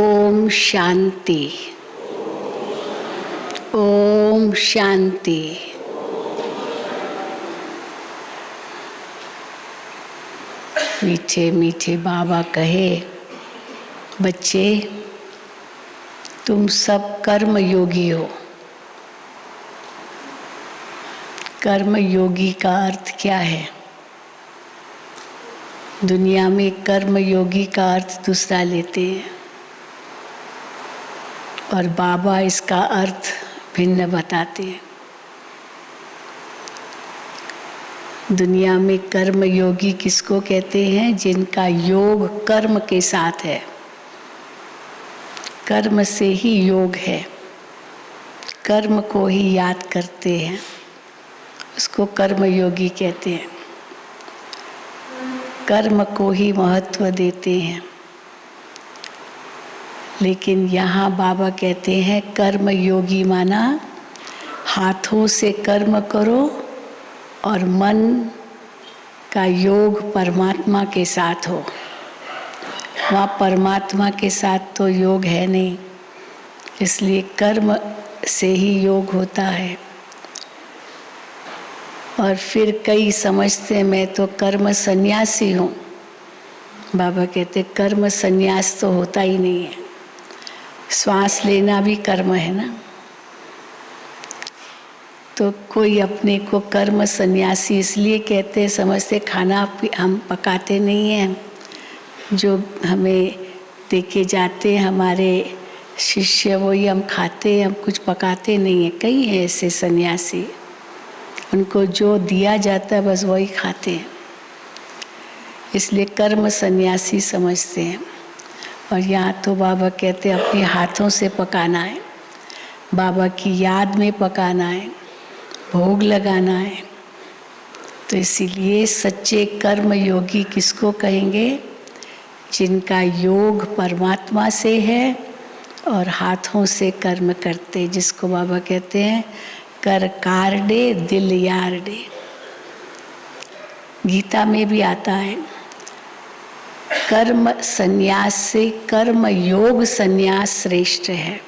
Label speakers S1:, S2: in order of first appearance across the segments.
S1: ओम शांति। ओम शांति। मीठे मीठे बाबा कहे, बच्चे तुम सब कर्म योगी हो। कर्म योगी का अर्थ क्या है? दुनिया में कर्म योगी का अर्थ दूसरा लेते हैं और बाबा इसका अर्थ भिन्न बताते हैं। दुनिया में कर्म योगी किसको कहते हैं? जिनका योग कर्म के साथ है। कर्म से ही योग है, कर्म को ही याद करते हैं, उसको कर्म योगी कहते हैं। कर्म को ही महत्व देते हैं। लेकिन यहाँ बाबा कहते हैं कर्म योगी माना हाथों से कर्म करो और मन का योग परमात्मा के साथ हो। वहाँ परमात्मा के साथ तो योग है नहीं, इसलिए कर्म से ही योग होता है। और फिर कई समझते मैं तो कर्म सन्यासी हूँ। बाबा कहते कर्म सन्यास तो होता ही नहीं है। श्वास लेना भी कर्म है ना। तो कोई अपने को कर्म सन्यासी इसलिए कहते, समझते खाना हम पकाते नहीं हैं, जो हमें देके जाते हैं हमारे शिष्य वही हम खाते हैं, हम कुछ पकाते नहीं हैं। कई हैं ऐसे सन्यासी, उनको जो दिया जाता है बस वही खाते हैं, इसलिए कर्म सन्यासी समझते हैं। और यहाँ तो बाबा कहते हैं अपने हाथों से पकाना है, बाबा की याद में पकाना है, भोग लगाना है। तो इसीलिए सच्चे कर्म योगी किसको कहेंगे? जिनका योग परमात्मा से है और हाथों से कर्म करते, जिसको बाबा कहते हैं कर कारडे दिल यारडे। गीता में भी आता है कर्म संन्यास से कर्म योग संन्यास श्रेष्ठ है।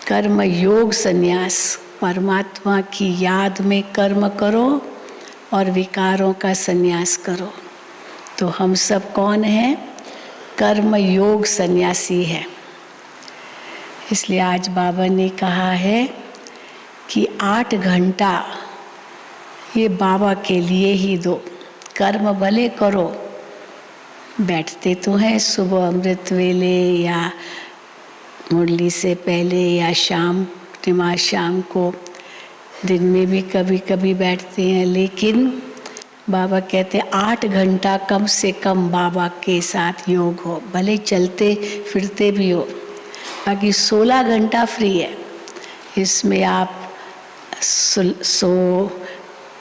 S1: कर्म योग संन्यास, परमात्मा की याद में कर्म करो और विकारों का संन्यास करो। तो हम सब कौन हैं? कर्म योग सन्यासी है। इसलिए आज बाबा ने कहा है कि 8 घंटा ये बाबा के लिए ही दो। कर्म भले करो, बैठते तो हैं सुबह अमृत वेले या मुरली से पहले या शाम नमाज शाम को, दिन में भी कभी कभी बैठते हैं, लेकिन बाबा कहते 8 घंटा कम से कम बाबा के साथ योग हो। भले चलते फिरते भी हो, बाकी 16 घंटा फ्री है। इसमें आप सो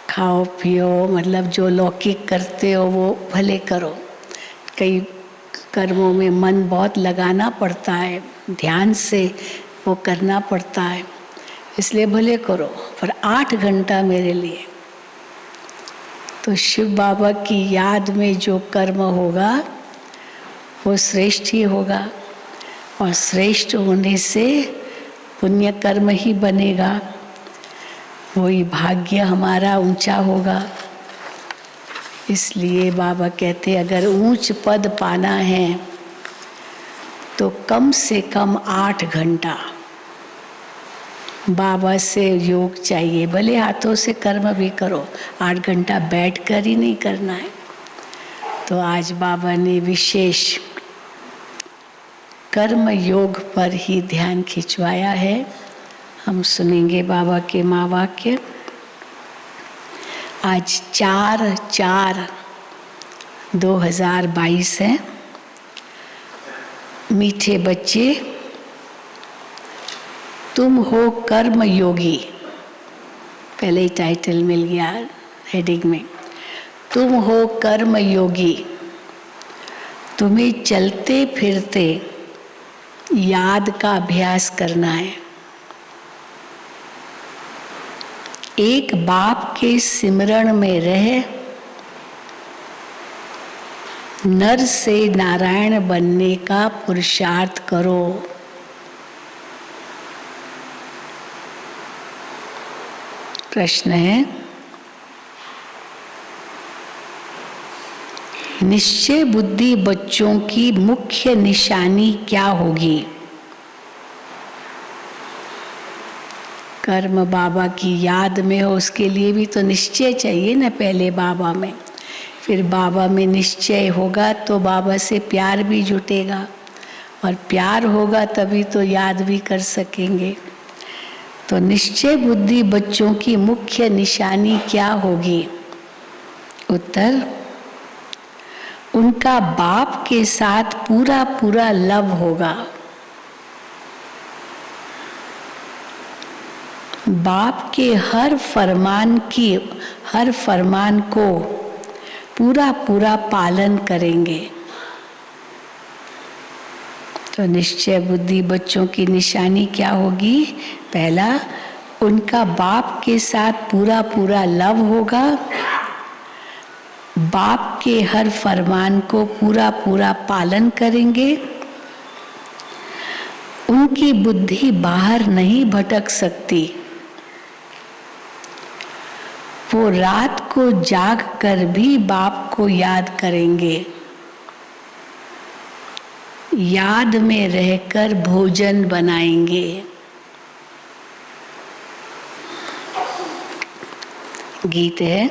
S1: खाओ पियो, मतलब जो लौकिक करते हो वो भले करो। कई कर्मों में मन बहुत लगाना पड़ता है, ध्यान से वो करना पड़ता है, इसलिए भले करो, पर 8 घंटा मेरे लिए। तो शिव बाबा की याद में जो कर्म होगा वो श्रेष्ठ ही होगा, और श्रेष्ठ होने से पुण्य कर्म ही बनेगा, वही भाग्य हमारा ऊंचा होगा। इसलिए बाबा कहते अगर ऊंच पद पाना है तो कम से कम 8 घंटा बाबा से योग चाहिए। भले हाथों से कर्म भी करो, 8 घंटा बैठ कर ही नहीं करना है। तो आज बाबा ने विशेष कर्म योग पर ही ध्यान खिंचवाया है। हम सुनेंगे बाबा के माँ वाक्य। आज 4/4/2022 है। मीठे बच्चे, तुम हो कर्म योगी। पहले ही टाइटल मिल गया हेडिंग में। तुम हो कर्म योगी, तुम्हें चलते फिरते याद का अभ्यास करना है। एक बाप के सिमरण में रह नर से नारायण बनने का पुरुषार्थ करो। प्रश्न है, निश्चय बुद्धि बच्चों की मुख्य निशानी क्या होगी? कर्म बाबा की याद में हो, उसके लिए भी तो निश्चय चाहिए ना, पहले बाबा में, फिर बाबा में निश्चय होगा तो बाबा से प्यार भी जुटेगा, और प्यार होगा तभी तो याद भी कर सकेंगे। तो निश्चय बुद्धि बच्चों की मुख्य निशानी क्या होगी? उत्तर, उनका बाप के साथ पूरा पूरा लव होगा। बाप के हर फरमान को पूरा पूरा पालन करेंगे। तो निश्चय बुद्धि बच्चों की निशानी क्या होगी? पहला, उनका बाप के साथ पूरा पूरा लव होगा, बाप के हर फरमान को पूरा पूरा पालन करेंगे, उनकी बुद्धि बाहर नहीं भटक सकती, वो रात को जाग कर भी बाप को याद करेंगे, याद में रहकर भोजन बनाएंगे। गीत है,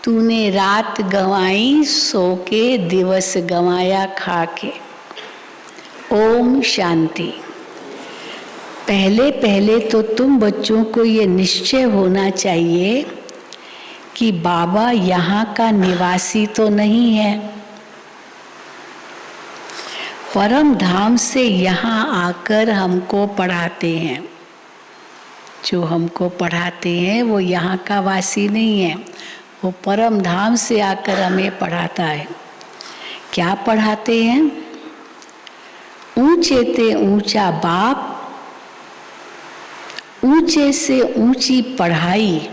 S1: तूने रात गंवाई सो के, दिवस गंवाया खा के। ओम शांति। पहले पहले तो तुम बच्चों को ये निश्चय होना चाहिए कि बाबा यहाँ का निवासी तो नहीं है, परम धाम से यहाँ आकर हमको पढ़ाते हैं। जो हमको पढ़ाते हैं वो यहाँ का वासी नहीं है, वो परम धाम से आकर हमें पढ़ाता है। क्या पढ़ाते हैं? ऊंचे ते ऊंचा बाप, ऊंचे से ऊंची पढ़ाई,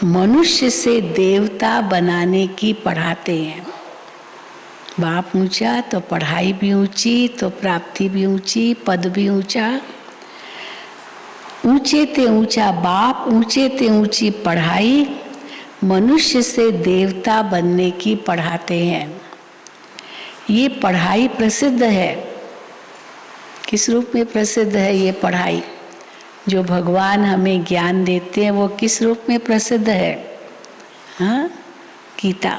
S1: मनुष्य से देवता बनाने की पढ़ाते हैं। बाप ऊंचा तो पढ़ाई भी ऊंची, तो प्राप्ति भी ऊंची, पद भी ऊंचा। ऊंचे ते ऊंचा बाप, ऊंचे ते ऊंची पढ़ाई, मनुष्य से देवता बनने की पढ़ाते हैं। ये पढ़ाई प्रसिद्ध है। किस रूप में प्रसिद्ध है ये पढ़ाई? जो भगवान हमें ज्ञान देते हैं वो किस रूप में प्रसिद्ध है? हाँ, गीता,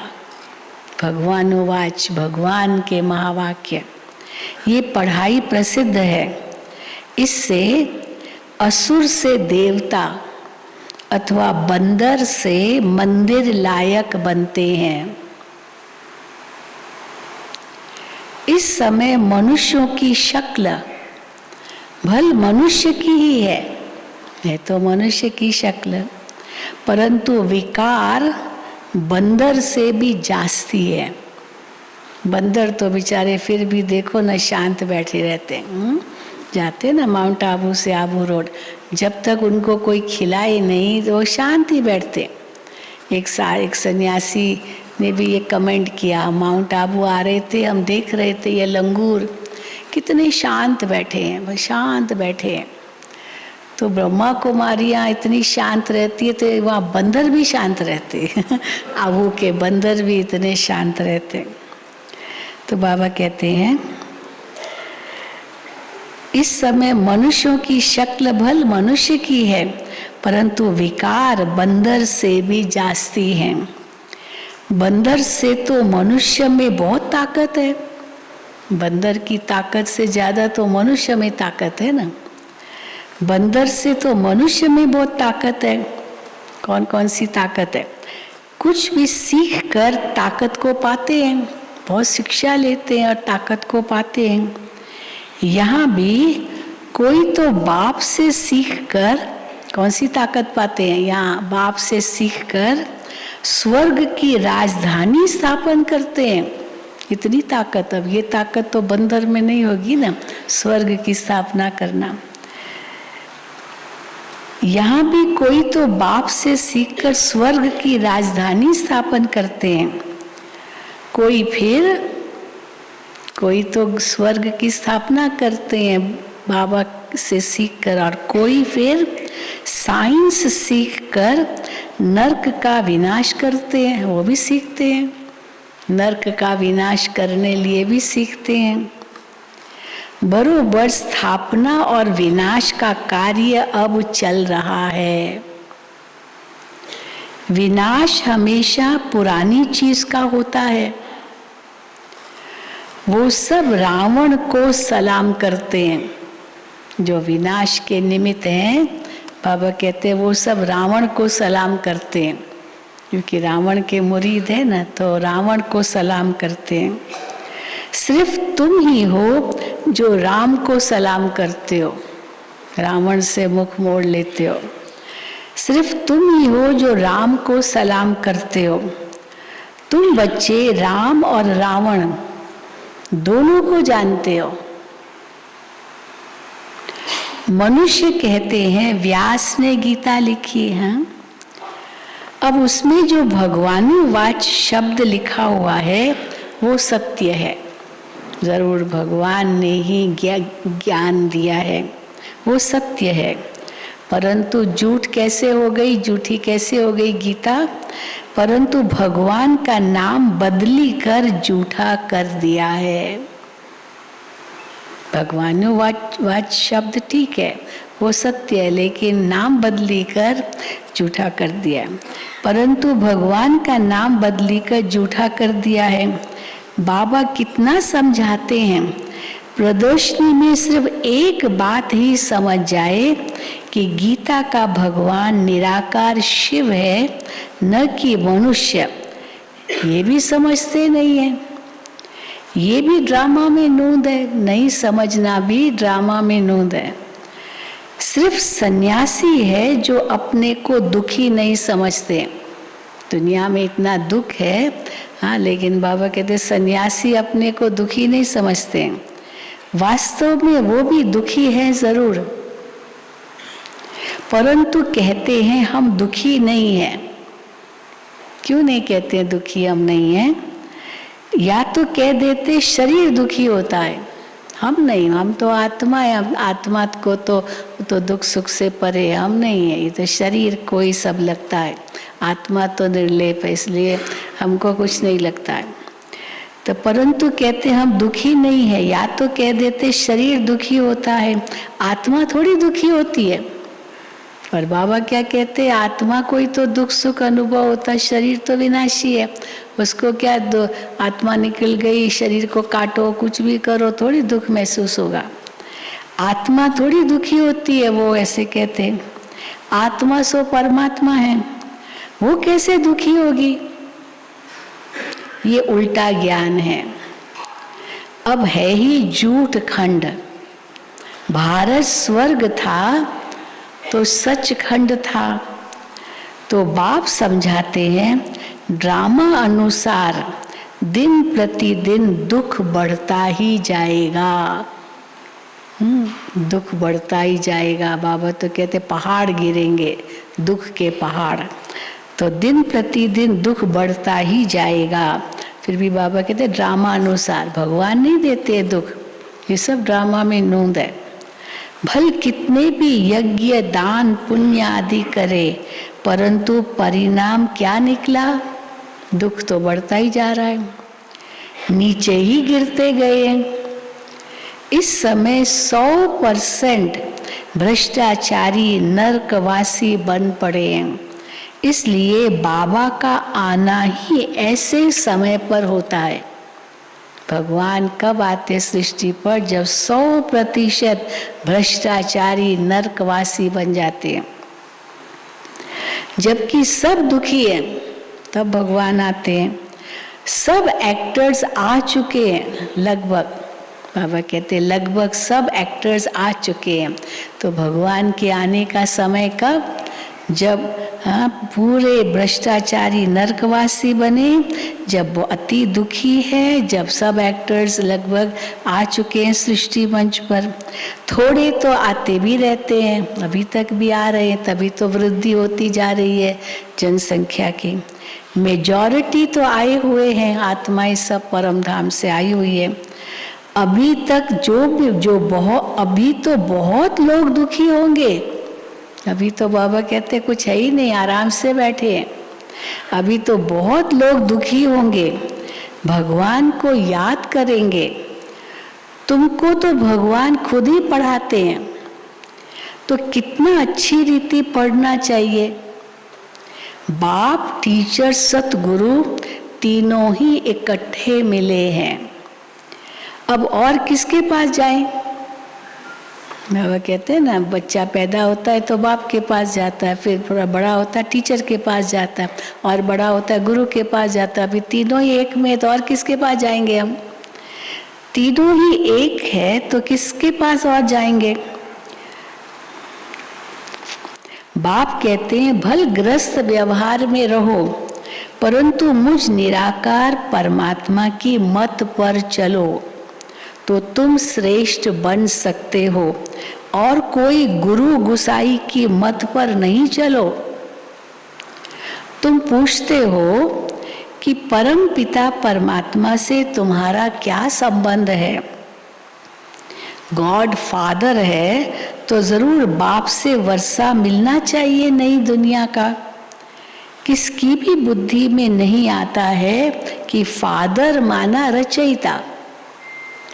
S1: भगवान उवाच, भगवान के महावाक्य, ये पढ़ाई प्रसिद्ध है। इससे असुर से देवता अथवा बंदर से मंदिर लायक बनते हैं। इस समय मनुष्यों की शक्ल भल मनुष्य की ही है तो मनुष्य की शक्ल, परंतु विकार बंदर से भी जास्ती है। बंदर तो बेचारे फिर भी देखो ना शांत बैठे रहते हैं। जाते ना माउंट आबू से आबू रोड, जब तक उनको कोई खिलाए नहीं तो वो शांत ही बैठते। एक सन्यासी ने भी ये कमेंट किया, माउंट आबू आ रहे थे, हम देख रहे थे ये लंगूर कितने शांत बैठे हैं, वो शांत बैठे हैं। तो ब्रह्मा कुमारियाँ इतनी शांत रहती है तो वहाँ बंदर भी शांत रहते आबू के बंदर भी इतने शांत रहते। तो बाबा कहते हैं इस समय मनुष्यों की शक्ल भल मनुष्य की है, परंतु विकार बंदर से भी जास्ती हैं। बंदर से तो मनुष्य में बहुत ताकत है, बंदर की ताकत से ज्यादा तो मनुष्य में ताकत है ना। बंदर से तो मनुष्य में बहुत ताकत है। कौन कौन सी ताकत है? कुछ भी सीख कर ताकत को पाते हैं, बहुत शिक्षा लेते हैं और ताकत को पाते हैं। यहाँ भी कोई तो बाप से सीखकर कौन सी ताकत पाते हैं? यहाँ बाप से सीखकर स्वर्ग की राजधानी स्थापन करते हैं। इतनी ताकत, अब ये ताकत तो बंदर में नहीं होगी ना, स्वर्ग की स्थापना करना। यहाँ भी कोई तो बाप से सीखकर स्वर्ग की राजधानी स्थापन करते हैं, कोई तो स्वर्ग की स्थापना करते हैं बाबा से सीखकर, और कोई फिर साइंस सीखकर नर्क का विनाश करते हैं, वो भी सीखते हैं, नर्क का विनाश करने लिए भी सीखते हैं। बरोबर स्थापना और विनाश का कार्य अब चल रहा है। विनाश हमेशा पुरानी चीज का होता है। वो सब रावण को सलाम करते हैं, जो विनाश के निमित्त हैं। बाबा कहते हैं वो सब रावण को सलाम करते हैं, क्योंकि रावण के मुरीद है ना, तो रावण को सलाम करते हैं। सिर्फ तुम ही हो जो राम को सलाम करते हो, रावण से मुख मोड़ लेते हो। सिर्फ तुम ही हो जो राम को सलाम करते हो। तुम बच्चे राम और रावण दोनों को जानते हो। मनुष्य कहते हैं व्यास ने गीता लिखी है, अब उसमें जो भगवानुवाच शब्द लिखा हुआ है वो सत्य है। जरूर भगवान ने ही ज्ञान दिया है, वो सत्य है। परंतु झूठ कैसे हो गई, झूठी कैसे हो गई गीता? परंतु भगवान का नाम बदली कर झूठा कर दिया है। भगवानुवाच शब्द ठीक है, वो सत्य है, लेकिन नाम बदली कर झूठा कर दिया। परंतु भगवान का नाम बदली कर झूठा कर दिया है। बाबा कितना समझाते हैं, प्रदर्शनी में सिर्फ एक बात ही समझ जाए कि गीता का भगवान निराकार शिव है, न कि मनुष्य। ये भी समझते नहीं है, ये भी ड्रामा में नूंद है, नहीं समझना भी ड्रामा में नूंद है। सिर्फ सन्यासी है जो अपने को दुखी नहीं समझते। दुनिया में इतना दुख है, हाँ, लेकिन बाबा कहते सन्यासी अपने को दुखी नहीं समझते। वास्तव में वो भी दुखी है जरूर, परंतु कहते हैं हम दुखी नहीं हैं। क्यों नहीं कहते हैं दुखी हम नहीं हैं? या तो कह देते शरीर दुखी होता है, हम नहीं, हम तो आत्मा है, आत्मा को तो दुख सुख से परे हम नहीं है, ये तो शरीर को ही सब लगता है। आत्मा तो निर्लेप है, इसलिए हमको कुछ नहीं लगता है। तो परंतु कहते हम दुखी नहीं है, या तो कह देते शरीर दुखी होता है, आत्मा थोड़ी दुखी होती है। पर बाबा क्या कहते हैं, आत्मा को ही तो दुख सुख अनुभव होता है, शरीर तो विनाशी है, उसको क्या आत्मा निकल गई, शरीर को काटो कुछ भी करो थोड़ी दुख महसूस होगा। आत्मा थोड़ी दुखी होती है, वो ऐसे कहते हैं। आत्मा सो परमात्मा है, वो कैसे दुखी होगी? ये उल्टा ज्ञान है। अब है ही झूठ खंड। भारत स्वर्ग था तो सचखंड था। तो बाप समझाते हैं ड्रामा अनुसार दिन प्रतिदिन दुख बढ़ता ही जाएगा। दुख बढ़ता ही जाएगा। बाबा तो कहते पहाड़ गिरेंगे, दुख के पहाड़। तो दिन प्रतिदिन दुख बढ़ता ही जाएगा। फिर भी बाबा कहते ड्रामा अनुसार, भगवान नहीं देते दुख, ये सब ड्रामा में नूंद है। भल कितने भी यज्ञ दान पुण्य आदि करे, परंतु परिणाम क्या निकला? दुख तो बढ़ता ही जा रहा है, नीचे ही गिरते गए। इस समय 100% भ्रष्टाचारी नरकवासी बन पड़े हैं। इसलिए बाबा का आना ही ऐसे समय पर होता है। भगवान कब आते सृष्टि पर? जब 100% भ्रष्टाचारी नरकवासी बन जाते हैं। जबकि सब दुखी हैं तब भगवान आते हैं। सब एक्टर्स आ चुके हैं लगभग, बाबा कहते हैं लगभग सब एक्टर्स आ चुके हैं। तो भगवान के आने का समय कब? जब पूरे भ्रष्टाचारी नरकवासी बने, जब वो अति दुखी है, जब सब एक्टर्स लगभग आ चुके हैं सृष्टि मंच पर, थोड़े तो आते भी रहते हैं, अभी तक भी आ रहे हैं, तभी तो वृद्धि होती जा रही है जनसंख्या की। मेजॉरिटी तो आए हुए हैं, आत्माएं सब परम धाम से आई हुई है। अभी तक अभी तो बहुत लोग दुखी होंगे। अभी तो बाबा कहते कुछ है ही नहीं, आराम से बैठे हैं। अभी तो बहुत लोग दुखी होंगे, भगवान को याद करेंगे। तुमको तो भगवान खुद ही पढ़ाते हैं, तो कितना अच्छी रीति पढ़ना चाहिए। बाप, टीचर, सतगुरु तीनों ही इकट्ठे मिले हैं। अब और किसके पास जाएं? बाबा कहते हैं ना, बच्चा पैदा होता है तो बाप के पास जाता है, फिर थोड़ा बड़ा होता है टीचर के पास जाता है, और बड़ा होता है गुरु के पास जाता है। अभी तीनों ही एक में, तो और किसके पास जाएंगे हम? तीनों ही एक है तो किसके पास और जाएंगे? बाप कहते हैं भल ग्रस्त व्यवहार में रहो, परंतु मुझ निराकार परमात्मा की मत पर चलो, तो तुम श्रेष्ठ बन सकते हो। और कोई गुरु गुसाई की मत पर नहीं चलो। तुम पूछते हो कि परम पिता परमात्मा से तुम्हारा क्या संबंध है? गॉड फादर है तो जरूर बाप से वर्षा मिलना चाहिए नई दुनिया का। किसकी भी बुद्धि में नहीं आता है कि फादर माना रचयिता,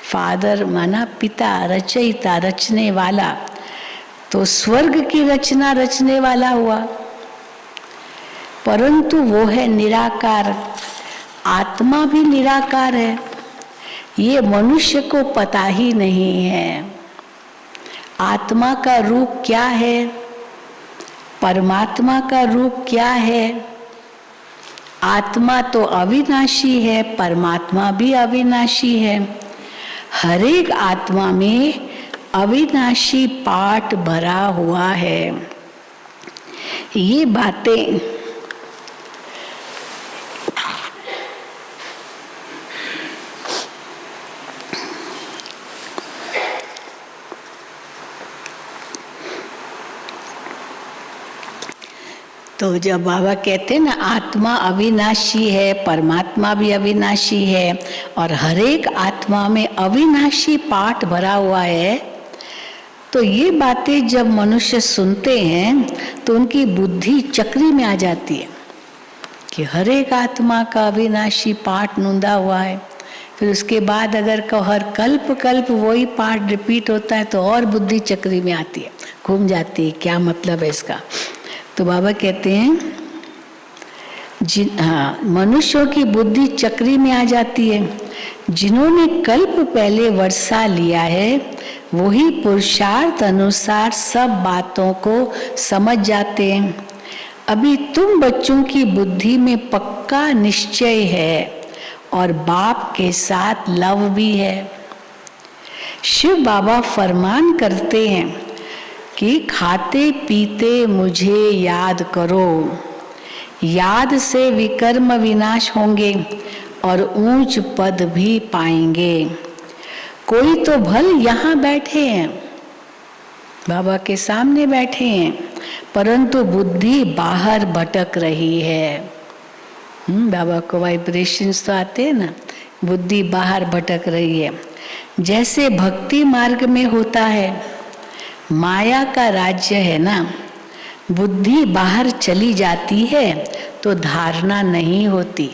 S1: फादर माना पिता, रचयिता रचने वाला, तो स्वर्ग की रचना रचने वाला हुआ। परंतु वो है निराकार, आत्मा भी निराकार है। ये मनुष्य को पता ही नहीं है आत्मा का रूप क्या है, परमात्मा का रूप क्या है। आत्मा तो अविनाशी है, परमात्मा भी अविनाशी है। हर एक आत्मा में अविनाशी पाठ भरा हुआ है। ये बातें तो जब बाबा कहते हैं ना आत्मा अविनाशी है, परमात्मा भी अविनाशी है, और हर एक आत्मा में अविनाशी पाठ भरा हुआ है, तो ये बातें जब मनुष्य सुनते हैं तो उनकी बुद्धि चक्री में आ जाती है कि हर एक आत्मा का अविनाशी पाठ नूंदा हुआ है। फिर उसके बाद अगर हर कल्प कल्प वही पाठ रिपीट होता है तो और बुद्धि चक्री में आती है, घूम जाती है, क्या मतलब है इसका। तो बाबा कहते हैं मनुष्यों की बुद्धि चक्री में आ जाती है। जिन्होंने कल्प पहले वर्षा लिया है वही पुरुषार्थ अनुसार सब बातों को समझ जाते हैं। अभी तुम बच्चों की बुद्धि में पक्का निश्चय है और बाप के साथ लव भी है। शिव बाबा फरमान करते हैं कि खाते पीते मुझे याद करो, याद से विकर्म विनाश होंगे और ऊंच पद भी पाएंगे। कोई तो भल यहाँ बैठे हैं, बाबा के सामने बैठे हैं, परंतु बुद्धि बाहर भटक रही है। बाबा को वाइब्रेशंस तो आते हैं ना, बुद्धि बाहर भटक रही है। जैसे भक्ति मार्ग में होता है, माया का राज्य है ना, बुद्धि बाहर चली जाती है तो धारणा नहीं होती।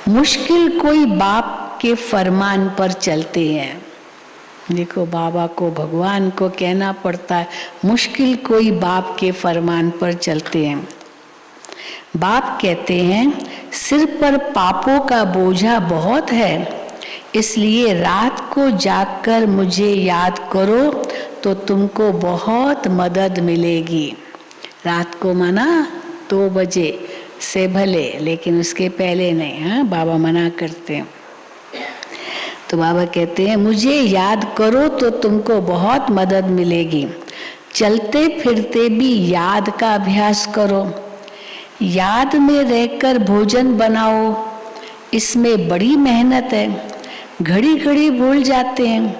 S1: मुश्किल कोई बाप के फरमान पर चलते हैं। देखो बाबा को, भगवान को कहना पड़ता है, मुश्किल कोई बाप के फरमान पर चलते हैं। बाप कहते हैं सिर पर पापों का बोझा बहुत है, इसलिए रात को जागकर मुझे याद करो तो तुमको बहुत मदद मिलेगी। रात को माना 2 बजे से भले, लेकिन उसके पहले नहीं। हाँ, बाबा मना करते हैं। तो बाबा कहते हैं मुझे याद करो तो तुमको बहुत मदद मिलेगी। चलते फिरते भी याद का अभ्यास करो। याद में रहकर भोजन बनाओ, इसमें बड़ी मेहनत है, घड़ी घड़ी भूल जाते हैं।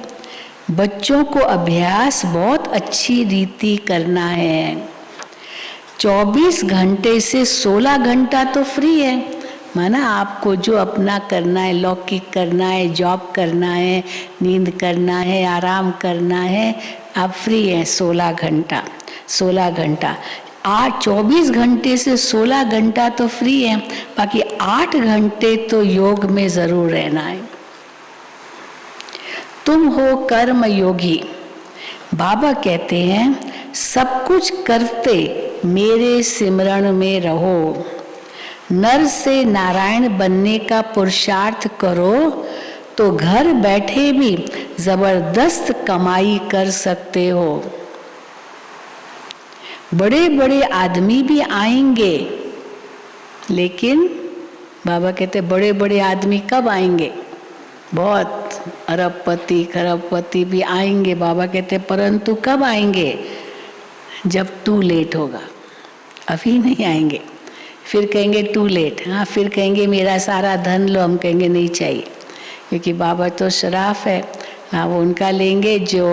S1: बच्चों को अभ्यास बहुत अच्छी रीति करना है। 24 घंटे से 16 घंटा तो फ्री है, माना आपको जो अपना करना है, लौकिक करना है, जॉब करना है, नींद करना है, आराम करना है, आप फ्री हैं 16 घंटा। 24 घंटे से 16 घंटा तो फ्री है, बाकी 8 घंटे तो योग में जरूर रहना है। तुम हो कर्म योगी। बाबा कहते हैं सब कुछ करते मेरे सिमरण में रहो। नर से नारायण बनने का पुरुषार्थ करो तो घर बैठे भी जबरदस्त कमाई कर सकते हो। बड़े बड़े आदमी भी आएंगे, लेकिन बाबा कहते बड़े बड़े आदमी कब आएंगे? बहुत अरबपति खरबपति भी आएंगे। बाबा कहते परंतु कब आएंगे? जब टू लेट होगा। अभी नहीं आएंगे। फिर कहेंगे टू लेट। हाँ, फिर कहेंगे मेरा सारा धन लो। हम कहेंगे नहीं चाहिए, क्योंकि बाबा तो शराफ है। हाँ, वो उनका लेंगे जो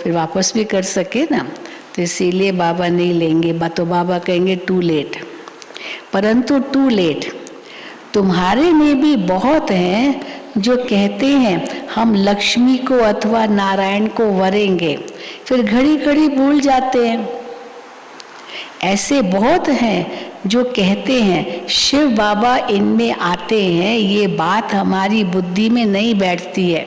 S1: फिर वापस भी कर सके ना, तो इसीलिए बाबा नहीं लेंगे। तो बाबा कहेंगे टू लेट। परंतु टू लेट तुम्हारे में भी बहुत हैं जो कहते हैं हम लक्ष्मी को अथवा नारायण को वरेंगे, फिर घड़ी घड़ी भूल जाते हैं। ऐसे बहुत हैं जो कहते हैं शिव बाबा इनमें आते हैं, ये बात हमारी बुद्धि में नहीं बैठती है।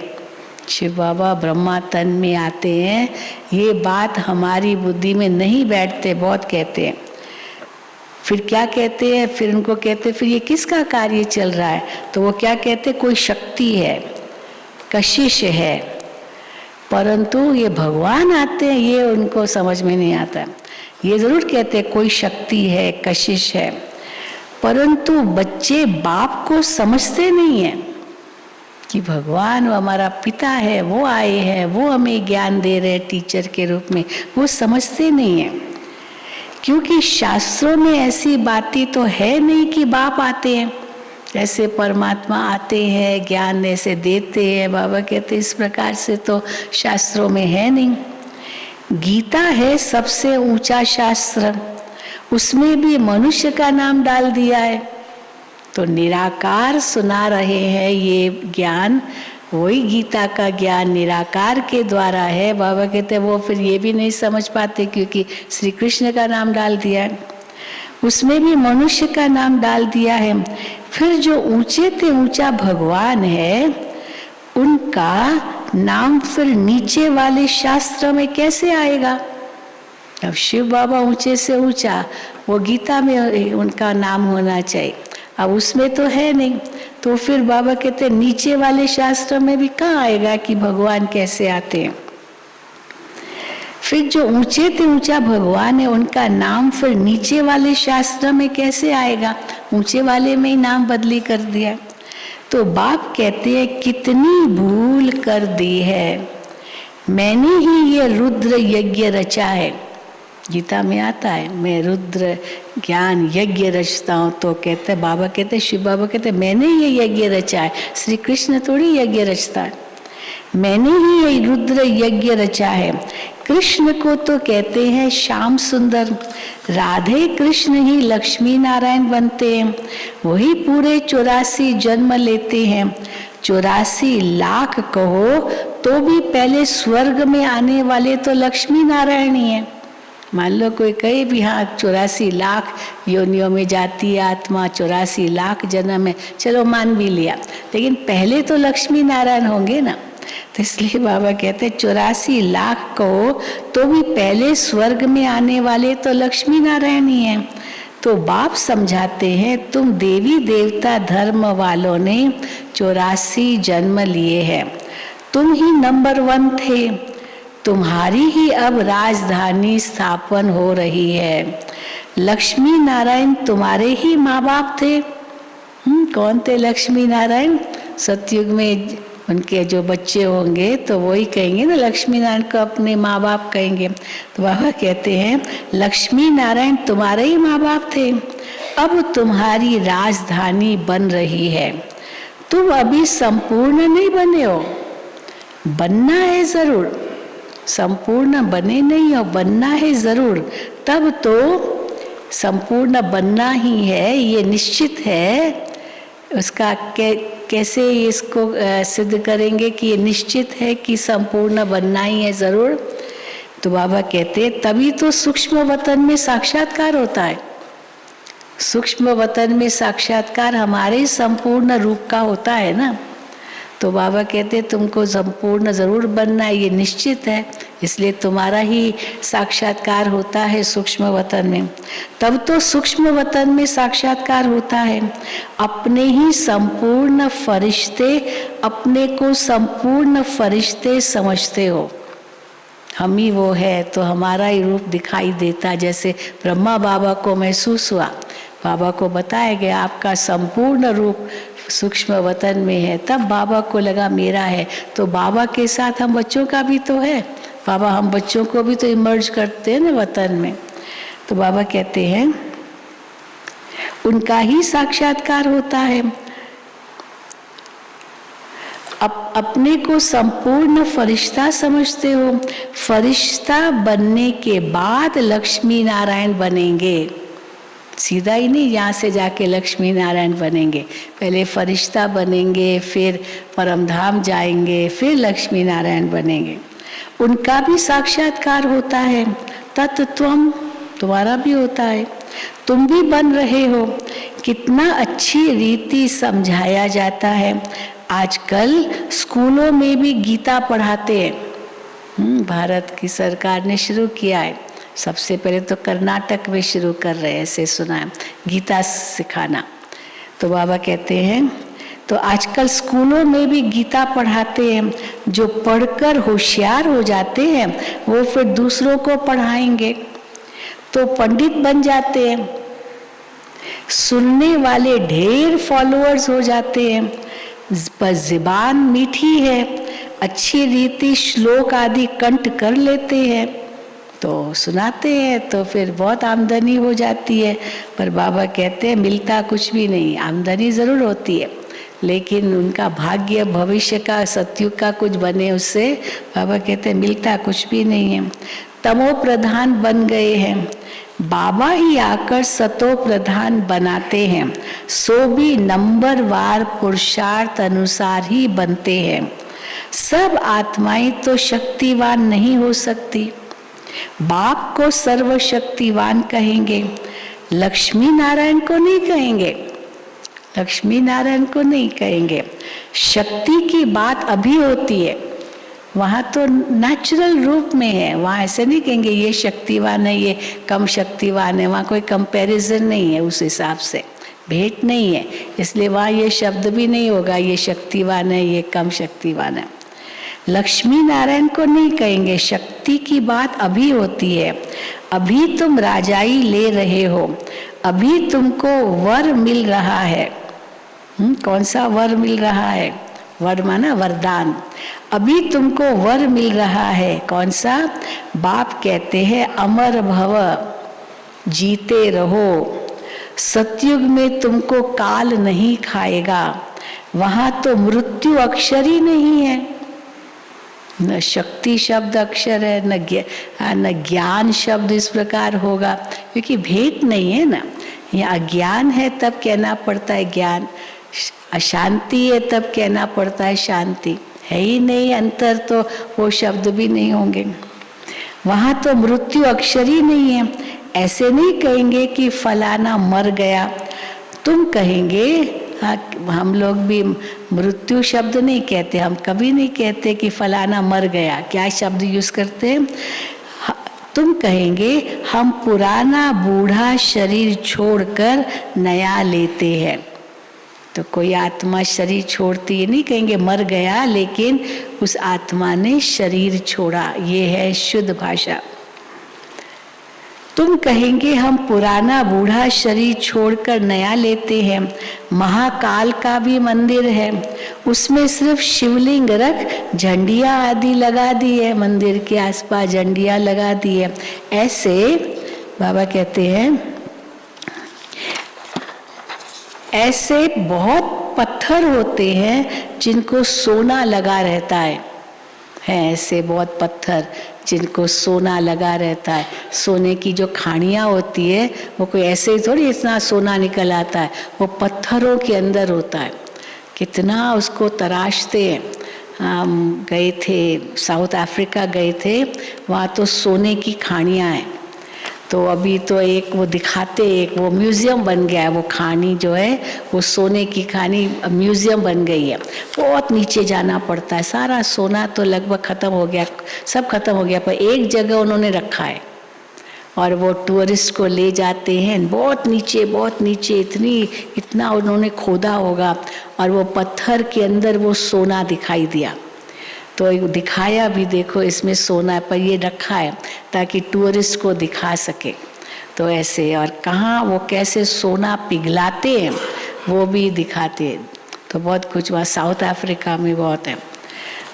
S1: शिव बाबा ब्रह्मा तन में आते हैं, ये बात हमारी बुद्धि में नहीं बैठते, बहुत कहते हैं। फिर क्या कहते हैं? फिर उनको कहते फिर ये किसका कार्य चल रहा है? तो वो क्या कहते? कोई शक्ति है, कशिश है। परंतु ये भगवान आते हैं, ये उनको समझ में नहीं आता। ये जरूर कहते हैं कोई शक्ति है, कशिश है, परंतु बच्चे बाप को समझते नहीं है कि भगवान वो हमारा पिता है, वो आए हैं, वो हमें ज्ञान दे रहे हैं टीचर के रूप में। वो समझते नहीं है, क्योंकि शास्त्रों में ऐसी बातें तो है नहीं कि बाप आते हैं, ऐसे परमात्मा आते हैं, ज्ञान ऐसे देते हैं। बाबा कहते इस प्रकार से तो शास्त्रों में है नहीं। गीता है सबसे ऊंचा शास्त्र, उसमें भी मनुष्य का नाम डाल दिया है। तो निराकार सुना रहे हैं ये ज्ञान, वही गीता का ज्ञान निराकार के द्वारा है। बाबा कहते हैं वो फिर ये भी नहीं समझ पाते, क्योंकि श्री कृष्ण का नाम डाल दिया है, उसमें भी मनुष्य का नाम डाल दिया है। फिर जो ऊंचे से ऊंचा भगवान है, उनका नाम फिर नीचे वाले शास्त्र में कैसे आएगा? अब शिव बाबा ऊंचे से ऊंचा, वो गीता में उनका नाम होना चाहिए, अब उसमें तो है नहीं। तो फिर बाबा कहते हैं नीचे वाले शास्त्र में भी कहाँ आएगा कि भगवान कैसे आते हैं? फिर जो ऊंचे से ऊंचा भगवान है, उनका नाम फिर नीचे वाले शास्त्र में कैसे आएगा? ऊंचे वाले में ही नाम बदली कर दिया। तो बाप कहते हैं कितनी भूल कर दी है, मैंने ही ये रुद्र यज्ञ रचा है। गीता में आता है मैं रुद्र ज्ञान यज्ञ रचता हूँ। तो कहते बाबा कहते शिव बाबा कहते मैंने ये यज्ञ रचा है। श्री कृष्ण थोड़ी यज्ञ रचता है, मैंने ही ये रुद्र यज्ञ रचा है। कृष्ण को तो कहते हैं श्याम सुंदर, राधे कृष्ण ही लक्ष्मी नारायण बनते हैं, वही पूरे 84 जन्म लेते हैं। 84 लाख कहो तो भी पहले स्वर्ग में आने वाले तो लक्ष्मी नारायण ही है। मान लो कोई कहे भी हाँ 84 लाख योनियों में जाती है आत्मा, 84 लाख जन्म है, चलो मान भी लिया, लेकिन पहले तो लक्ष्मी नारायण होंगे ना। तो इसलिए बाबा कहते 84 लाख कहो तो भी पहले स्वर्ग में आने वाले तो लक्ष्मी नारायण ही हैं। तो बाप समझाते हैं तुम देवी देवता धर्म वालों ने 84 जन्म लिए हैं, तुम ही नंबर 1 थे, तुम्हारी ही अब राजधानी स्थापन हो रही है। लक्ष्मी नारायण तुम्हारे ही माँ बाप थे। कौन थे लक्ष्मी नारायण? सतयुग में उनके जो बच्चे होंगे तो वही कहेंगे ना, लक्ष्मी नारायण को अपने माँ बाप कहेंगे। तो बाबा कहते हैं लक्ष्मी नारायण तुम्हारे ही माँ बाप थे, अब तुम्हारी राजधानी बन रही है, तुम अभी संपूर्ण नहीं बने हो, बनना है जरूर, संपूर्ण बने नहीं हो, बनना है जरूर, तब तो संपूर्ण बनना ही है, ये निश्चित है। उसका कैसे इसको सिद्ध करेंगे कि ये निश्चित है कि संपूर्ण बनना ही है जरूर? तो बाबा कहते तभी तो सूक्ष्म वतन में साक्षात्कार होता है। सूक्ष्म वतन में साक्षात्कार हमारे संपूर्ण रूप का होता है ना। तो बाबा कहते तुमको संपूर्ण जरूर बनना है, ये निश्चित है, इसलिए तुम्हारा ही साक्षात्कार होता है सूक्ष्म वतन में। तब तो सूक्ष्म वतन में साक्षात्कार होता है। अपने ही संपूर्ण फरिश्ते, अपने को संपूर्ण फरिश्ते समझते हो, हम ही वो है, तो हमारा ही रूप दिखाई देता। जैसे ब्रह्मा बाबा को महसूस हुआ, बाबा को बताया गया आपका संपूर्ण रूप सूक्ष्म वतन में है, तब बाबा को लगा मेरा है। तो बाबा के साथ हम बच्चों का भी तो है, बाबा हम बच्चों को भी तो इमर्ज करते हैं ना वतन में। तो बाबा कहते हैं उनका ही साक्षात्कार होता है। अपने को संपूर्ण फरिश्ता समझते हो, फरिश्ता बनने के बाद लक्ष्मी नारायण बनेंगे। सीधा ही नहीं यहाँ से जाके लक्ष्मी नारायण बनेंगे, पहले फरिश्ता बनेंगे, फिर परमधाम जाएंगे, फिर लक्ष्मी नारायण बनेंगे। उनका भी साक्षात्कार होता है। तत्त्वम तुम्हारा भी होता है, तुम भी बन रहे हो। कितना अच्छी रीति समझाया जाता है। आजकल स्कूलों में भी गीता पढ़ाते हैं। भारत की सरकार ने शुरू किया है, सबसे पहले तो कर्नाटक में शुरू कर रहे हैं, ऐसे सुना है, गीता सिखाना। तो बाबा कहते हैं तो आजकल स्कूलों में भी गीता पढ़ाते हैं। जो पढ़कर होशियार हो जाते हैं वो फिर दूसरों को पढ़ाएंगे, तो पंडित बन जाते हैं। सुनने वाले ढेर फॉलोअर्स हो जाते हैं, पर ज़ुबान मीठी है, अच्छी रीति श्लोक आदि कंठ कर लेते हैं, तो सुनाते हैं, तो फिर बहुत आमदनी हो जाती है। पर बाबा कहते हैं मिलता कुछ भी नहीं, आमदनी ज़रूर होती है, लेकिन उनका भाग्य भविष्य का सतयुग का कुछ बने उससे, बाबा कहते हैं मिलता कुछ भी नहीं है। तमो प्रधान बन गए हैं, बाबा ही आकर सतो प्रधान बनाते हैं। सो भी नंबरवार पुरुषार्थ अनुसार ही बनते हैं। सब आत्माएं तो शक्तिवान नहीं हो सकती। बाप को सर्वशक्तिवान कहेंगे, लक्ष्मी नारायण को नहीं कहेंगे, लक्ष्मी नारायण को नहीं कहेंगे। शक्ति की बात अभी होती है, वहाँ तो नेचुरल रूप में है, वहाँ ऐसे नहीं कहेंगे ये शक्तिवान है ये कम शक्तिवान है, वहाँ कोई कंपैरिजन नहीं है, उस हिसाब से भेंट नहीं है, इसलिए वहाँ ये शब्द भी नहीं होगा ये शक्तिवान है ये कम शक्तिवान है। लक्ष्मी नारायण को नहीं कहेंगे, शक्ति की बात अभी होती है। अभी तुम राजाई ले रहे हो, अभी तुमको वर मिल रहा है। कौन सा वर मिल रहा है? वर माना वरदान। अभी तुमको वर मिल रहा है, कौन सा? बाप कहते हैं अमर भव, जीते रहो। सतयुग में तुमको काल नहीं खाएगा, वहाँ तो मृत्यु अक्षर ही नहीं है, न शक्ति शब्द अक्षर है, न ज्ञान शब्द इस प्रकार होगा, क्योंकि भेद नहीं है ना। ये अज्ञान है तब कहना पड़ता है ज्ञान, अशांति है तब कहना पड़ता है शांति, है ही नहीं अंतर, तो वो शब्द भी नहीं होंगे। वहाँ तो मृत्यु अक्षर ही नहीं है। ऐसे नहीं कहेंगे कि फलाना मर गया, तुम कहेंगे, हम लोग भी मृत्यु शब्द नहीं कहते, हम कभी नहीं कहते कि फलाना मर गया, क्या शब्द यूज करते हैं? तुम कहेंगे हम पुराना बूढ़ा शरीर छोड़कर नया लेते हैं। तो कोई आत्मा शरीर छोड़ती है, नहीं कहेंगे मर गया, लेकिन उस आत्मा ने शरीर छोड़ा, ये है शुद्ध भाषा। तुम कहेंगे हम पुराना बूढ़ा शरीर छोड़कर नया लेते हैं। महाकाल का भी मंदिर है, उसमें सिर्फ शिवलिंग रख झंडियाँ आदि लगा दी है, मंदिर के आसपास झंडियाँ लगा दी है। ऐसे बाबा कहते हैं ऐसे बहुत पत्थर होते हैं जिनको सोना लगा रहता है ऐसे बहुत पत्थर जिनको सोना लगा रहता है। सोने की जो खानियाँ होती है वो कोई ऐसे ही थोड़ी इतना सोना निकल आता है, वो पत्थरों के अंदर होता है। कितना उसको तराशते हैं। हम गए थे, साउथ अफ्रीका गए थे, वहाँ तो सोने की खानियाँ हैं। तो अभी तो एक वो दिखाते, एक वो म्यूज़ियम बन गया है, वो खानी जो है वो सोने की खानी म्यूज़ियम बन गई है। बहुत नीचे जाना पड़ता है, सारा सोना तो लगभग ख़त्म हो गया, सब ख़त्म हो गया, पर एक जगह उन्होंने रखा है और वो टूरिस्ट को ले जाते हैं बहुत नीचे इतना उन्होंने खोदा होगा और वो पत्थर के अंदर वो सोना दिखाई दिया। तो दिखाया भी, देखो इसमें सोना, पर ये रखा है ताकि टूरिस्ट को दिखा सके। तो ऐसे, और कहाँ वो कैसे सोना पिघलाते हैं वो भी दिखाते हैं। तो बहुत कुछ वहाँ साउथ अफ्रीका में बहुत है।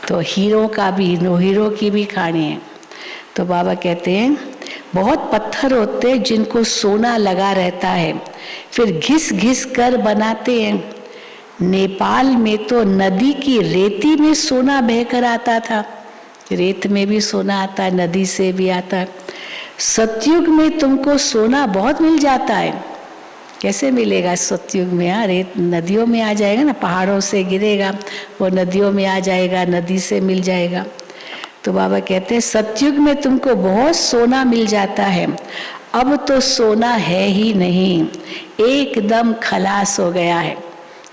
S1: तो हीरो का भी, हीरो की भी कहानी है। तो बाबा कहते हैं बहुत पत्थर होते हैं जिनको सोना लगा रहता है, फिर घिस घिस कर बनाते हैं। नेपाल में तो नदी की रेती में सोना बहकर आता था, रेत में भी सोना आता है, नदी से भी आता है। सतयुग में तुमको सोना बहुत मिल जाता है। कैसे मिलेगा सतयुग में? हाँ, रेत नदियों में आ जाएगा ना, पहाड़ों से गिरेगा वो नदियों में आ जाएगा, नदी से मिल जाएगा। तो बाबा कहते हैं सतयुग में तुमको बहुत सोना मिल जाता है, अब तो सोना है ही नहीं, एकदम खलास हो गया है।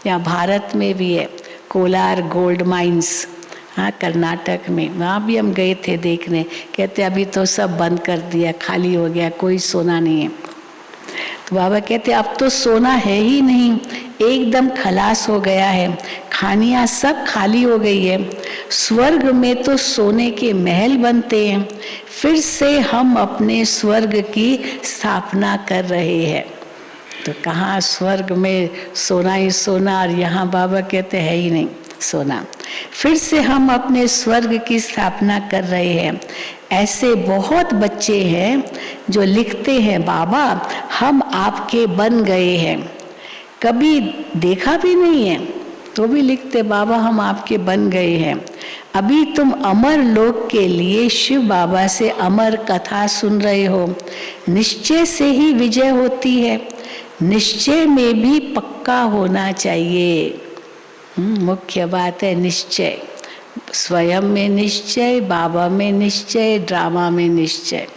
S1: यहाँ भारत में भी है कोलार गोल्ड माइंस, हाँ कर्नाटक में, वहाँ भी हम गए थे देखने। कहते अभी तो सब बंद कर दिया, खाली हो गया, कोई सोना नहीं है। तो बाबा कहते अब तो सोना है ही नहीं, एकदम खलास हो गया है, खानियाँ सब खाली हो गई है। स्वर्ग में तो सोने के महल बनते हैं, फिर से हम अपने स्वर्ग की स्थापना कर रहे हैं। तो कहाँ स्वर्ग में सोना ही सोना, और यहाँ बाबा कहते है ही नहीं सोना। फिर से हम अपने स्वर्ग की स्थापना कर रहे हैं। ऐसे बहुत बच्चे हैं जो लिखते हैं बाबा हम आपके बन गए हैं, कभी देखा भी नहीं है तो भी लिखते बाबा हम आपके बन गए हैं। अभी तुम अमर लोक के लिए शिव बाबा से अमर कथा सुन रहे हो। निश्चय से ही विजय होती है, निश्चय में भी पक्का होना चाहिए। मुख्य बात है निश्चय, स्वयं में निश्चय, बाबा में निश्चय, ड्रामा में निश्चय,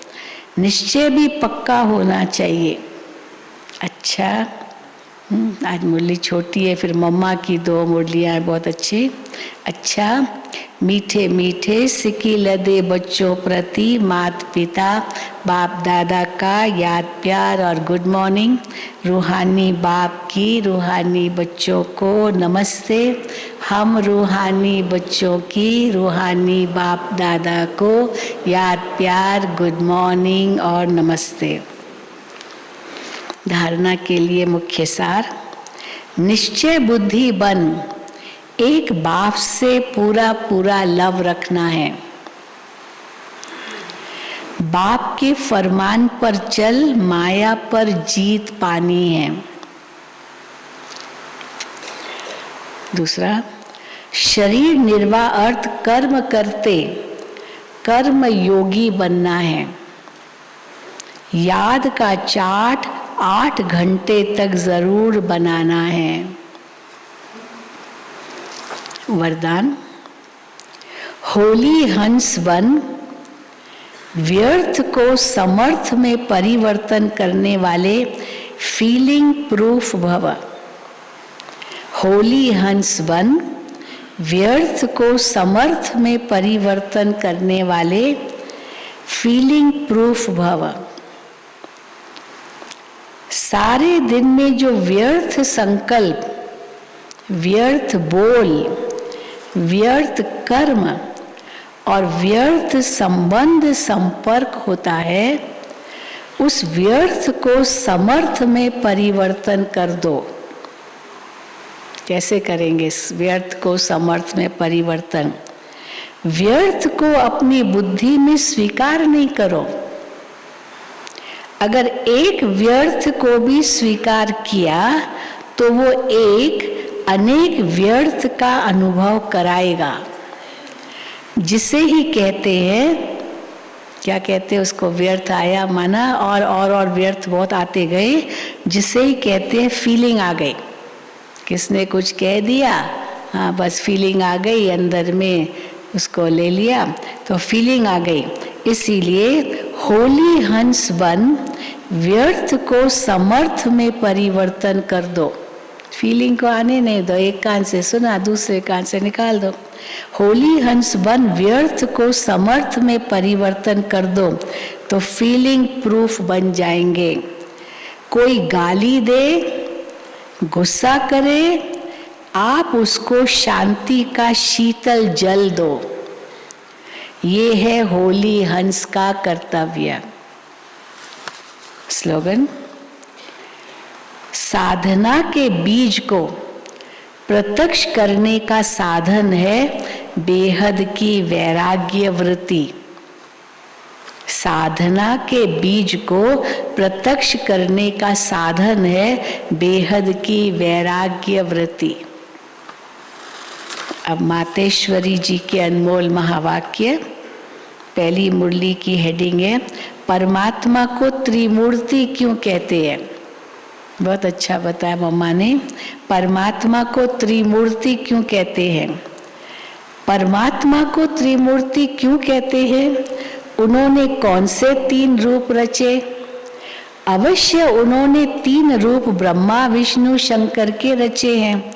S1: निश्चय भी पक्का होना चाहिए। अच्छा, आज मुरली छोटी है, फिर मम्मा की 2 मुरलियाँ हैं बहुत अच्छी। अच्छा, मीठे मीठे सिकी लदे बच्चों प्रति माता पिता बाप दादा का याद प्यार और गुड मॉर्निंग। रूहानी बाप की रूहानी बच्चों को नमस्ते। हम रूहानी बच्चों की रूहानी बाप दादा को याद प्यार, गुड मॉर्निंग और नमस्ते। धारणा के लिए मुख्य सार, निश्चय बुद्धि बन, एक बाप से पूरा पूरा लव रखना है। बाप के फरमान पर चल, माया पर जीत पानी है। दूसरा, शरीर निर्वाह अर्थ कर्म करते कर्म योगी बनना है। याद का चार्ट 8 घंटे तक जरूर बनाना है। वरदान, होली हंस बन, व्यर्थ को समर्थ में परिवर्तन करने वाले फीलिंग प्रूफ भव। होली हंस बन, व्यर्थ को समर्थ में परिवर्तन करने वाले फीलिंग प्रूफ भव। सारे दिन में जो व्यर्थ संकल्प, व्यर्थ बोल, व्यर्थ कर्म और व्यर्थ संबंध संपर्क होता है, उस व्यर्थ को समर्थ में परिवर्तन कर दो। कैसे करेंगे इस व्यर्थ को समर्थ में परिवर्तन? व्यर्थ को अपनी बुद्धि में स्वीकार नहीं करो। अगर एक व्यर्थ को भी स्वीकार किया तो वो एक अनेक व्यर्थ का अनुभव कराएगा, जिसे ही कहते हैं, क्या कहते हैं उसको, व्यर्थ आया माना और व्यर्थ बहुत आते गए, जिसे ही कहते हैं फीलिंग आ गई। किसने कुछ कह दिया, हाँ बस फीलिंग आ गई, अंदर में उसको ले लिया तो फीलिंग आ गई। इसीलिए होली हंस बन, व्यर्थ को समर्थ में परिवर्तन कर दो। फीलिंग को आने नहीं दो, एक कान से सुना दूसरे कान से निकाल दो। होली हंस बन, व्यर्थ को समर्थ में परिवर्तन कर दो तो फीलिंग प्रूफ बन जाएंगे। कोई गाली दे, गुस्सा करे, आप उसको शांति का शीतल जल दो। ये है होली हंस का कर्तव्य। स्लोगन, साधना के बीज को प्रत्यक्ष करने का साधन है बेहद की वैराग्य वृत्ति। साधना के बीज को प्रत्यक्ष करने का साधन है बेहद की वैराग्य वृत्ति। अब मातेश्वरी जी के अनमोल महावाक्य, पहली मुरली की हेडिंग है, परमात्मा को त्रिमूर्ति क्यों कहते हैं? बहुत अच्छा बताया मम्मा ने, परमात्मा को त्रिमूर्ति क्यों कहते हैं? परमात्मा को त्रिमूर्ति क्यों कहते हैं? उन्होंने कौन से 3 रूप रचे? अवश्य उन्होंने 3 रूप ब्रह्मा विष्णु शंकर के रचे हैं।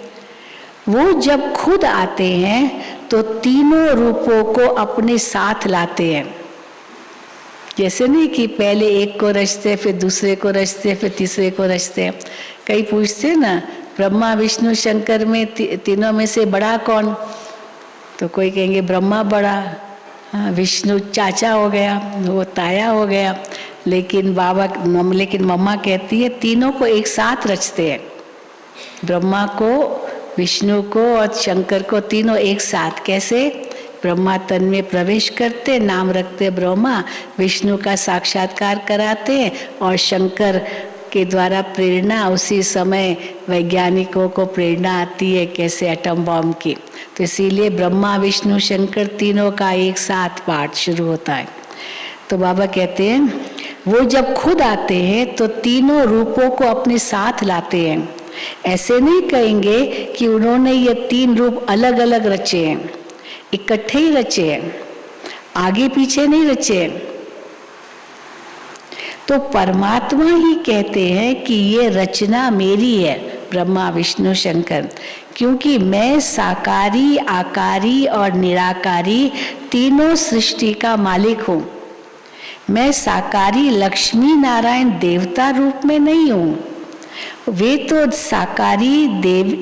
S1: वो जब खुद आते हैं तो तीनों रूपों को अपने साथ लाते हैं। जैसे नहीं कि पहले एक को रचते, फिर दूसरे को रचते, फिर तीसरे को रचते। कई पूछते ना, ब्रह्मा विष्णु शंकर में तीनों में से बड़ा कौन? तो कोई कहेंगे ब्रह्मा बड़ा, हाँ विष्णु चाचा हो गया, वो ताया हो गया। लेकिन मम्मा कहती है तीनों को एक साथ रचते हैं। ब्रह्मा को, विष्णु को और शंकर को, तीनों एक साथ। कैसे? ब्रह्मा तन में प्रवेश करते, नाम रखते ब्रह्मा, विष्णु का साक्षात्कार कराते और शंकर के द्वारा प्रेरणा, उसी समय वैज्ञानिकों को प्रेरणा आती है कैसे एटम बॉम्ब की। तो इसीलिए ब्रह्मा विष्णु शंकर तीनों का एक साथ पाठ शुरू होता है। तो बाबा कहते हैं वो जब खुद आते हैं तो तीनों रूपों को अपने साथ लाते हैं। ऐसे नहीं कहेंगे कि उन्होंने ये 3 रूप अलग अलग रचे हैं, इकट्ठे ही रचे हैं, आगे पीछे नहीं रचे हैं। तो परमात्मा ही कहते हैं कि ये रचना मेरी है, ब्रह्मा विष्णु शंकर, क्योंकि मैं साकारी, आकारी और निराकारी तीनों सृष्टि का मालिक हूँ। मैं साकारी लक्ष्मी नारायण देवता रूप में नहीं हूँ, वे तो साकारी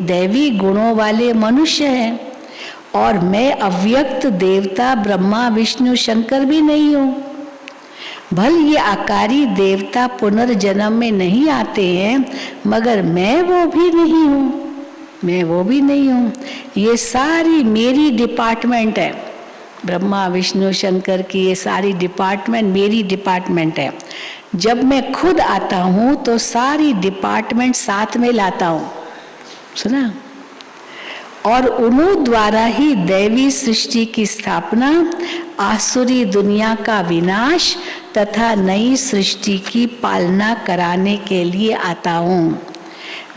S1: दैवी गुणों वाले मनुष्य हैं, और मैं अव्यक्त देवता ब्रह्मा विष्णु शंकर भी नहीं हूँ। भल ये आकारी देवता पुनर्जन्म में नहीं आते हैं, मगर मैं वो भी नहीं हूँ, मैं वो भी नहीं हूँ। ये सारी मेरी डिपार्टमेंट है, ब्रह्मा विष्णु शंकर की ये सारी डिपार्टमेंट मेरी डिपार्टमेंट है। जब मैं खुद आता हूँ तो सारी डिपार्टमेंट साथ में लाता हूँ, सुना? और उन्हों द्वारा ही दैवी सृष्टि की स्थापना, आसुरी दुनिया का विनाश तथा नई सृष्टि की पालना कराने के लिए आता हूँ।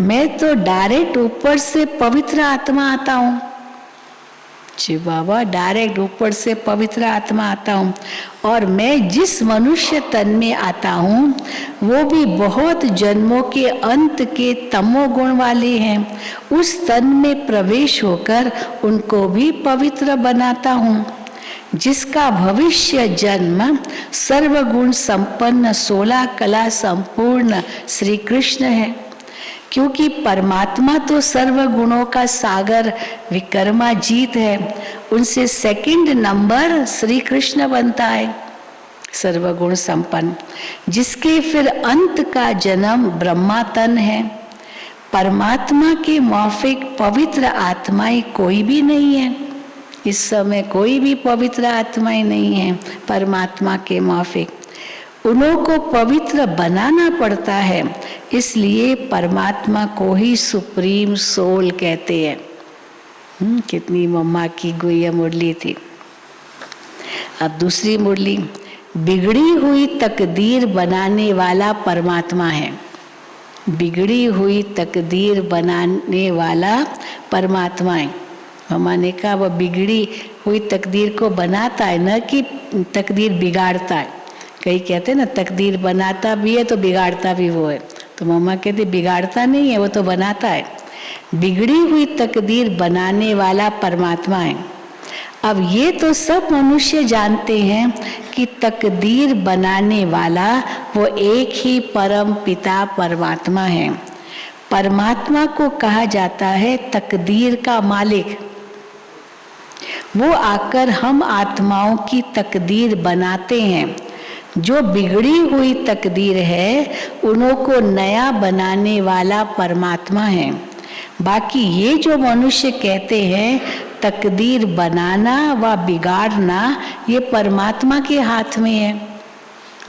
S1: मैं तो डायरेक्ट ऊपर से पवित्र आत्मा आता हूँ। जी बाबा, डायरेक्ट ऊपर से पवित्र आत्मा आता हूँ। और मैं जिस मनुष्य तन में आता हूँ वो भी बहुत जन्मों के अंत के तमोगुण वाले हैं। उस तन में प्रवेश होकर उनको भी पवित्र बनाता हूँ। जिसका भविष्य जन्म सर्वगुण संपन्न 16 कला संपूर्ण श्री कृष्ण है। क्योंकि परमात्मा तो सर्व गुणों का सागर विकर्माजीत है, उनसे सेकंड नंबर श्री कृष्ण बनता है। सर्वगुण संपन्न, जिसके फिर अंत का जन्म ब्रह्मा तन है। परमात्मा के मौफिक पवित्र आत्माएं कोई भी नहीं है। इस समय कोई भी पवित्र आत्माएं नहीं है परमात्मा के मौफिक। उन्हों को पवित्र बनाना पड़ता है, इसलिए परमात्मा को ही सुप्रीम सोल कहते हैं। कितनी मम्मा की गुह्य मुरली थी। अब दूसरी मुरली, बिगड़ी हुई तकदीर बनाने वाला परमात्मा है। बिगड़ी हुई तकदीर बनाने वाला परमात्मा है। मम्मा ने कहा वह बिगड़ी हुई तकदीर को बनाता है, न कि तकदीर बिगाड़ता है। कई कहते हैं ना तकदीर बनाता भी है तो बिगाड़ता भी वो है, तो मम्मा कहते बिगाड़ता नहीं है, वो तो बनाता है। बिगड़ी हुई तकदीर बनाने वाला परमात्मा है। अब ये तो सब मनुष्य जानते हैं कि तकदीर बनाने वाला वो एक ही परम पिता परमात्मा है। परमात्मा को कहा जाता है तकदीर का मालिक। वो आकर हम आत्माओं की तकदीर बनाते हैं। जो बिगड़ी हुई तकदीर है उन्हों को नया बनाने वाला परमात्मा है। बाकी ये जो मनुष्य कहते हैं तकदीर बनाना व बिगाड़ना, ये परमात्मा के हाथ में है,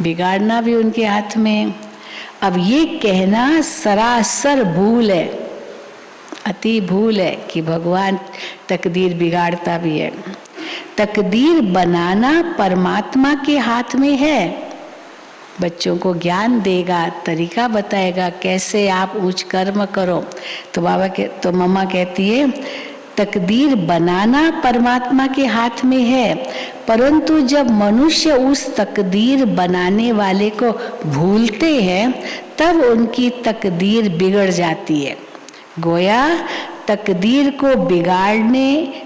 S1: बिगाड़ना भी उनके हाथ में है। अब ये कहना सरासर भूल है, अति भूल है कि भगवान तकदीर बिगाड़ता भी है। तकदीर बनाना परमात्मा के हाथ में है। बच्चों को ज्ञान देगा, तरीका बताएगा कैसे आप उच्च कर्म करो। तो मम्मा कहती है तकदीर बनाना परमात्मा के हाथ में है, परंतु जब मनुष्य उस तकदीर बनाने वाले को भूलते हैं तब उनकी तकदीर बिगड़ जाती है। गोया तकदीर को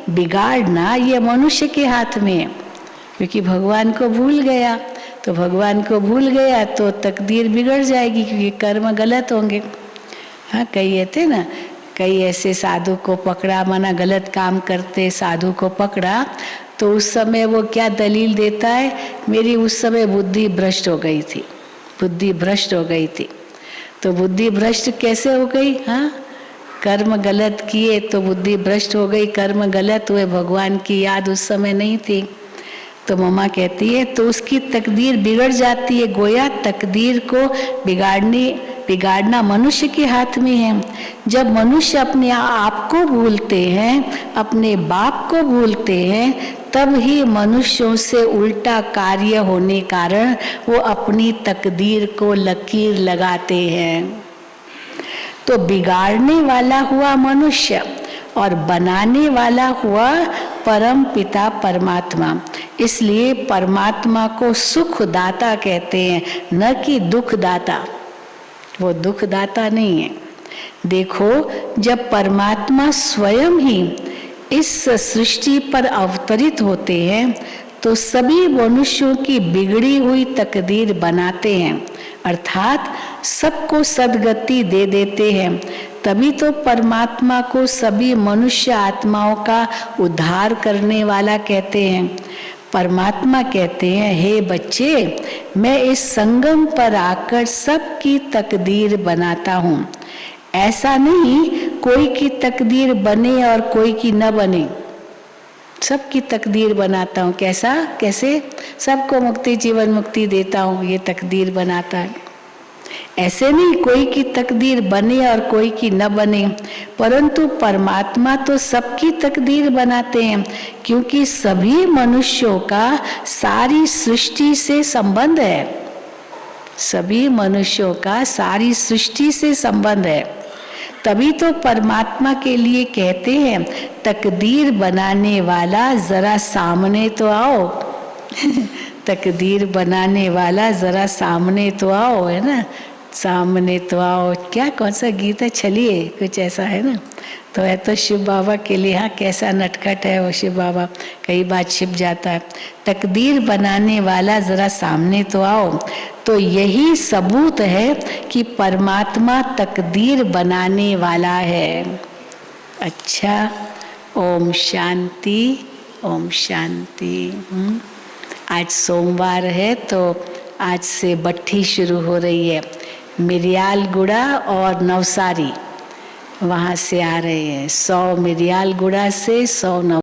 S1: बिगाड़ना ये मनुष्य के हाथ में है, क्योंकि भगवान को भूल गया। तो भगवान को भूल गया तो तकदीर बिगड़ जाएगी, क्योंकि कर्म गलत होंगे। हाँ, कई ऐसे ना, कई ऐसे साधु को पकड़ा, माना गलत काम करते साधु को पकड़ा, तो उस समय वो क्या दलील देता है, मेरी उस समय बुद्धि भ्रष्ट हो गई थी, बुद्धि भ्रष्ट हो गई थी। तो बुद्धि भ्रष्ट कैसे हो गई? हाँ, कर्म गलत किए तो बुद्धि भ्रष्ट हो गई, कर्म गलत हुए, भगवान की याद उस समय नहीं थी। तो मम्मा कहती है तो उसकी तकदीर बिगड़ जाती है। गोया तकदीर को बिगाड़ना मनुष्य के हाथ में है। जब मनुष्य अपने आप को भूलते हैं, अपने बाप को भूलते हैं, तब ही मनुष्यों से उल्टा कार्य होने कारण वो अपनी तकदीर को लकीर लगाते हैं। तो बिगाड़ने वाला हुआ मनुष्य और बनाने वाला हुआ परम पिता परमात्मा। इसलिए परमात्मा को सुखदाता कहते हैं, न कि दुखदाता। वो दुखदाता नहीं है। देखो, जब परमात्मा स्वयं ही इस सृष्टि पर अवतरित होते हैं तो सभी मनुष्यों की बिगड़ी हुई तकदीर बनाते हैं, अर्थात सबको सद्गति दे देते हैं। तभी तो परमात्मा को सभी मनुष्य आत्माओं का उद्धार करने वाला कहते हैं। परमात्मा कहते हैं, हे बच्चे, मैं इस संगम पर आकर सबकी तकदीर बनाता हूँ। ऐसा नहीं कोई की तकदीर बने और कोई की न बने, सबकी तकदीर बनाता हूँ। कैसा? कैसे? सबको मुक्ति, जीवन मुक्ति देता हूँ, ये तकदीर बनाता है। ऐसे नहीं कोई की तकदीर बने और कोई की न बने, परंतु परमात्मा तो सबकी तकदीर बनाते हैं, क्योंकि सभी मनुष्यों का सारी सृष्टि से संबंध है। सभी मनुष्यों का सारी सृष्टि से संबंध है। तभी तो परमात्मा के लिए कहते हैं, तकदीर बनाने वाला जरा सामने तो आओ। तकदीर बनाने वाला जरा सामने तो आओ, है ना, सामने तो आओ। क्या, कौन सा गीत है? चलिए, कुछ ऐसा है ना। तो है तो शिव बाबा के लिए। हाँ, कैसा नटखट है वो शिव बाबा, कई बार छिप जाता है। तकदीर बनाने वाला जरा सामने तो आओ। तो यही सबूत है कि परमात्मा तकदीर बनाने वाला है। अच्छा, ओम शांति, ओम शांति। आज सोमवार है तो आज से बट्ठी शुरू हो रही है। मिरियालगुड़ा और नवसारी वहाँ से आ रहे हैं। 100 मिरियालगुड़ा से 100